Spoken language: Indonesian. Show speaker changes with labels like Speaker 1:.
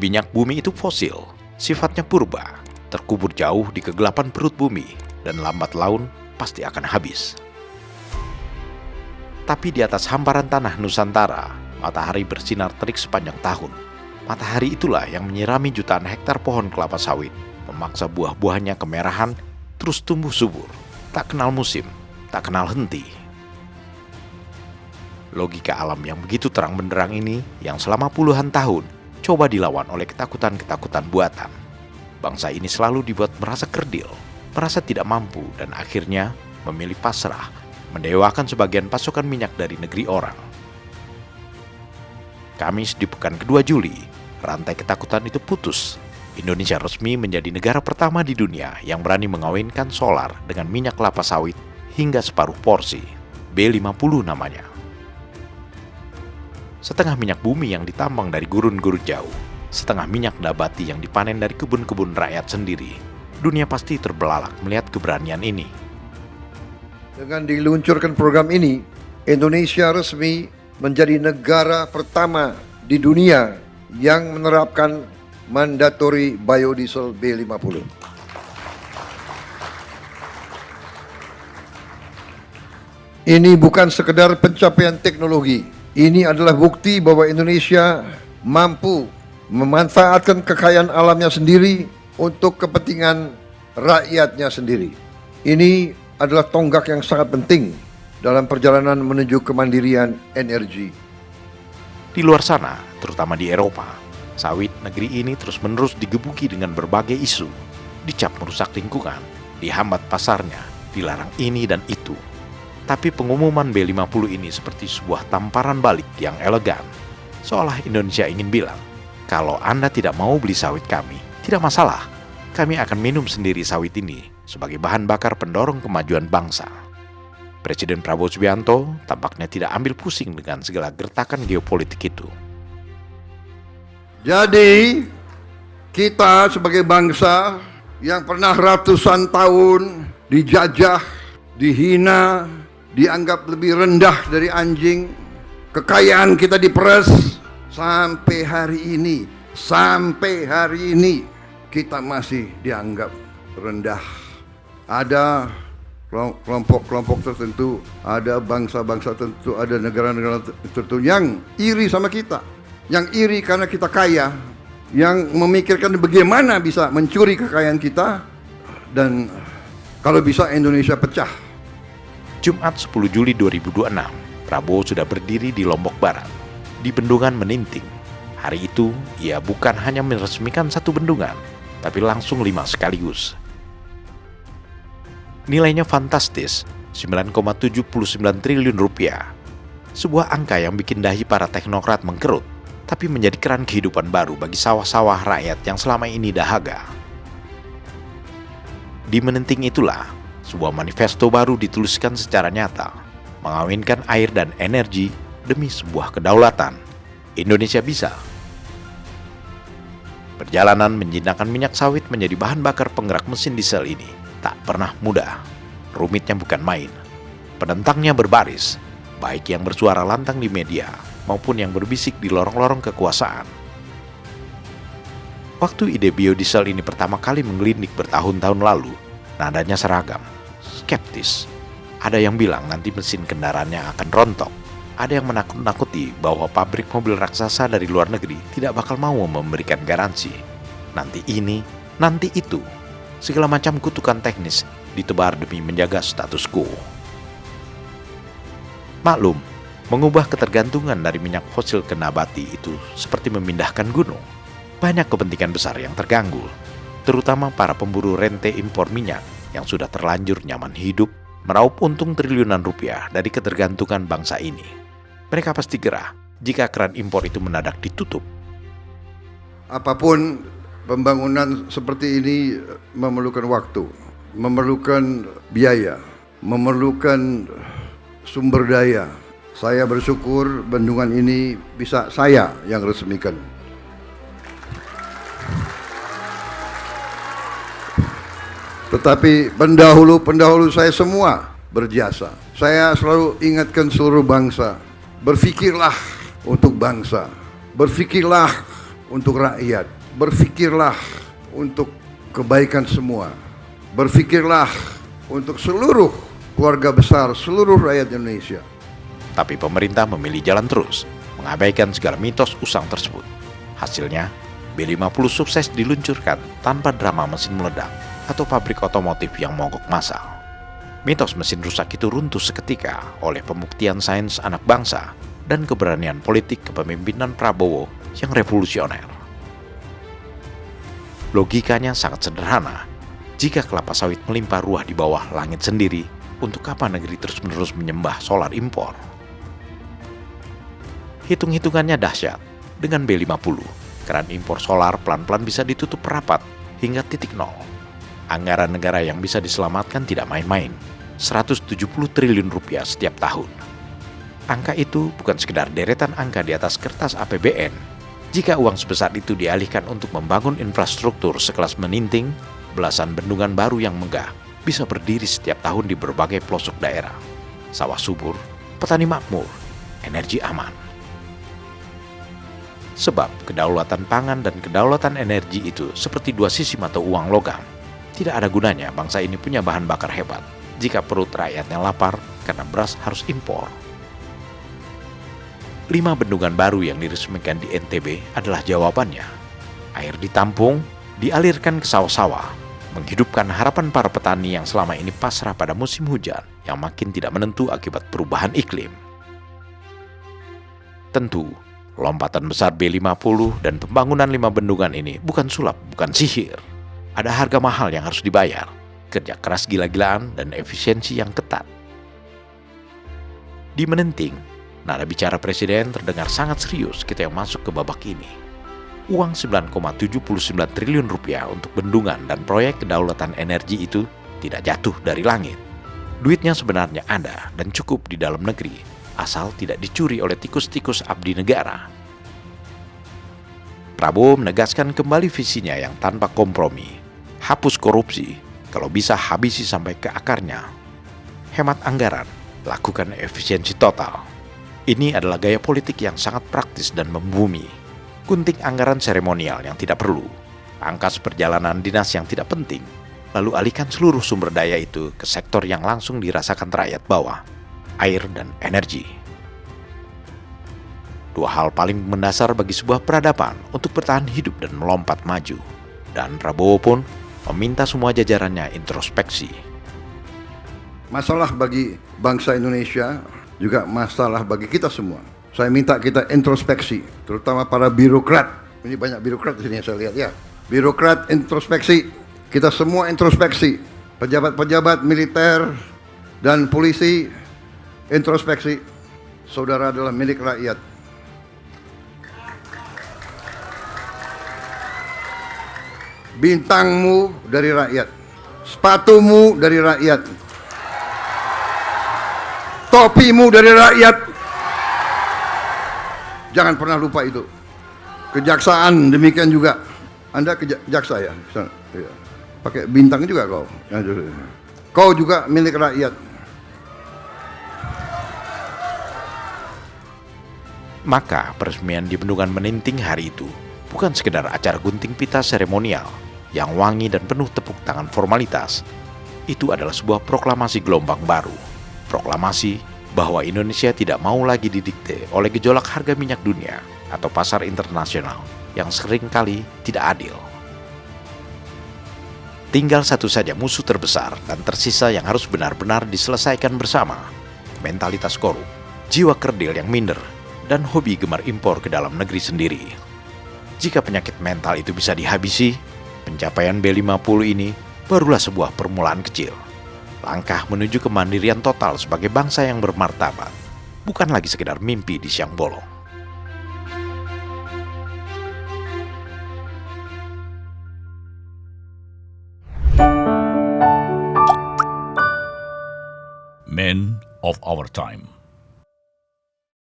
Speaker 1: Minyak bumi itu fosil, sifatnya purba, terkubur jauh di kegelapan perut bumi, dan lambat laun pasti akan habis. Tapi di atas hamparan tanah Nusantara, matahari bersinar terik sepanjang tahun. Matahari itulah yang menyirami jutaan hektar pohon kelapa sawit, memaksa buah-buahnya kemerahan, terus tumbuh subur, tak kenal musim, tak kenal henti. Logika alam yang begitu terang benderang ini, yang selama puluhan tahun coba dilawan oleh ketakutan-ketakutan buatan. Bangsa ini selalu dibuat merasa kerdil, merasa tidak mampu, dan akhirnya memilih pasrah, mendewakan sebagian pasokan minyak dari negeri orang. Kamis di pekan kedua Juli, rantai ketakutan itu putus. Indonesia resmi menjadi negara pertama di dunia yang berani mengawinkan solar dengan minyak kelapa sawit hingga separuh porsi, B50 namanya. Setengah minyak bumi yang ditambang dari gurun-gurun jauh, setengah minyak nabati yang dipanen dari kebun-kebun rakyat sendiri. Dunia pasti terbelalak melihat keberanian ini.
Speaker 2: Dengan diluncurkan program ini, Indonesia resmi menjadi negara pertama di dunia yang menerapkan mandatory biodiesel B50. Ini bukan sekedar pencapaian teknologi. Ini adalah bukti bahwa Indonesia mampu memanfaatkan kekayaan alamnya sendiri untuk kepentingan rakyatnya sendiri. Ini adalah tonggak yang sangat penting dalam perjalanan menuju kemandirian energi.
Speaker 1: Di luar sana, terutama di Eropa, sawit negeri ini terus-menerus digebuki dengan berbagai isu, dicap merusak lingkungan, dihambat pasarnya, dilarang ini dan itu. Tapi pengumuman B50 ini seperti sebuah tamparan balik yang elegan, seolah Indonesia ingin bilang, kalau Anda tidak mau beli sawit kami, tidak masalah, kami akan minum sendiri sawit ini sebagai bahan bakar pendorong kemajuan bangsa. Presiden Prabowo Subianto tampaknya tidak ambil pusing dengan segala gertakan geopolitik itu.
Speaker 2: Jadi, kita sebagai bangsa yang pernah ratusan tahun dijajah, dihina, dianggap lebih rendah dari anjing, kekayaan kita diperas, sampai hari ini kita masih dianggap rendah. Ada kelompok-kelompok tertentu, ada bangsa-bangsa tertentu, ada negara-negara tertentu yang iri sama kita, yang iri karena kita kaya, yang memikirkan bagaimana bisa mencuri kekayaan kita, dan kalau bisa Indonesia pecah.
Speaker 1: Jumat 10 Juli 2026, Prabowo sudah berdiri di Lombok Barat, di Bendungan Meninting. Hari itu, ia bukan hanya meresmikan satu bendungan, tapi langsung 5 sekaligus. Nilainya fantastis, 9,79 triliun rupiah. Sebuah angka yang bikin dahi para teknokrat mengkerut, tapi menjadi keran kehidupan baru bagi sawah-sawah rakyat yang selama ini dahaga. Di Meninting itulah, sebuah manifesto baru dituliskan secara nyata, mengawinkan air dan energi demi sebuah kedaulatan. Indonesia bisa. Perjalanan menjinakkan minyak sawit menjadi bahan bakar penggerak mesin diesel ini tak pernah mudah, rumitnya bukan main. Penentangnya berbaris, baik yang bersuara lantang di media maupun yang berbisik di lorong-lorong kekuasaan. Waktu ide biodiesel ini pertama kali menggelindik bertahun-tahun lalu, nadanya seragam, skeptis. Ada yang bilang nanti mesin kendaraannya akan rontok. Ada yang menakut-nakuti bahwa pabrik mobil raksasa dari luar negeri tidak bakal mau memberikan garansi. Nanti ini, nanti itu. Segala macam kutukan teknis ditebar demi menjaga status quo. Maklum, mengubah ketergantungan dari minyak fosil ke nabati itu seperti memindahkan gunung. Banyak kepentingan besar yang terganggu, terutama para pemburu rente impor minyak yang sudah terlanjur nyaman hidup, meraup untung triliunan rupiah dari ketergantungan bangsa ini. Mereka pasti gerah jika keran impor itu mendadak ditutup.
Speaker 2: Apapun pembangunan seperti ini memerlukan waktu, memerlukan biaya, memerlukan sumber daya. Saya bersyukur bendungan ini bisa saya yang resmikan. Tetapi pendahulu saya semua berjasa. Saya selalu ingatkan seluruh bangsa, berfikirlah untuk bangsa, berfikirlah untuk rakyat. Berfikirlah untuk kebaikan semua. Berfikirlah untuk seluruh keluarga besar, seluruh rakyat Indonesia.
Speaker 1: Tapi pemerintah memilih jalan terus, mengabaikan segala mitos usang tersebut. Hasilnya, B50 sukses diluncurkan tanpa drama mesin meledak atau pabrik otomotif yang mogok massal. Mitos mesin rusak itu runtuh seketika oleh pembuktian sains anak bangsa dan keberanian politik kepemimpinan Prabowo yang revolusioner. Logikanya sangat sederhana. Jika kelapa sawit melimpah ruah di bawah langit sendiri, untuk apa negeri terus-menerus menyembah solar impor? Hitung-hitungannya dahsyat. Dengan B50, keran impor solar pelan-pelan bisa ditutup rapat hingga titik nol. Anggaran negara yang bisa diselamatkan tidak main-main, 170 triliun rupiah setiap tahun. Angka itu bukan sekedar deretan angka di atas kertas APBN. Jika uang sebesar itu dialihkan untuk membangun infrastruktur sekelas Meninting, belasan bendungan baru yang megah bisa berdiri setiap tahun di berbagai pelosok daerah. Sawah subur, petani makmur, energi aman. Sebab kedaulatan pangan dan kedaulatan energi itu seperti dua sisi mata uang logam. Tidak ada gunanya bangsa ini punya bahan bakar hebat jika perut rakyatnya lapar karena beras harus impor. 5 bendungan baru yang diresmikan di NTB adalah jawabannya. Air ditampung, dialirkan ke sawah-sawah, menghidupkan harapan para petani yang selama ini pasrah pada musim hujan yang makin tidak menentu akibat perubahan iklim. Tentu, lompatan besar B50 dan pembangunan 5 bendungan ini bukan sulap, bukan sihir. Ada harga mahal yang harus dibayar, kerja keras gila-gilaan dan efisiensi yang ketat. Di Menenting, nada bicara Presiden terdengar sangat serius kita yang masuk ke babak ini. Uang 9,79 triliun rupiah untuk bendungan dan proyek kedaulatan energi itu tidak jatuh dari langit. Duitnya sebenarnya ada dan cukup di dalam negeri, asal tidak dicuri oleh tikus-tikus abdi negara. Prabowo menegaskan kembali visinya yang tanpa kompromi. Hapus korupsi, kalau bisa habisi sampai ke akarnya. Hemat anggaran, lakukan efisiensi total. Ini adalah gaya politik yang sangat praktis dan membumi. Gunting anggaran seremonial yang tidak perlu, pangkas perjalanan dinas yang tidak penting, lalu alihkan seluruh sumber daya itu ke sektor yang langsung dirasakan rakyat bawah, air dan energi. Dua hal paling mendasar bagi sebuah peradaban untuk bertahan hidup dan melompat maju. Dan Prabowo pun meminta semua jajarannya introspeksi.
Speaker 2: Masalah bagi bangsa Indonesia, juga masalah bagi kita semua. Saya minta kita introspeksi, terutama para birokrat. Ini banyak birokrat di sini yang saya lihat ya. Birokrat introspeksi, kita semua introspeksi. Pejabat-pejabat militer dan polisi introspeksi. Saudara adalah milik rakyat. Bintangmu dari rakyat, sepatumu dari rakyat, topimu dari rakyat. Jangan pernah lupa itu. Kejaksaan demikian juga. Anda jaksa ya? Pakai bintang juga kau. Kau juga milik rakyat.
Speaker 1: Maka peresmian di Bendungan Meninting hari itu bukan sekedar acara gunting pita seremonial yang wangi dan penuh tepuk tangan formalitas. Itu adalah sebuah proklamasi gelombang baru. Proklamasi bahwa Indonesia tidak mau lagi didikte oleh gejolak harga minyak dunia atau pasar internasional yang seringkali tidak adil. Tinggal satu saja musuh terbesar dan tersisa yang harus benar-benar diselesaikan bersama. Mentalitas korup, jiwa kerdil yang minder, dan hobi gemar impor ke dalam negeri sendiri. Jika penyakit mental itu bisa dihabisi, pencapaian B50 ini barulah sebuah permulaan kecil. Langkah menuju kemandirian total sebagai bangsa yang bermartabat, bukan lagi sekedar mimpi di siang bolong.
Speaker 3: Men of our time.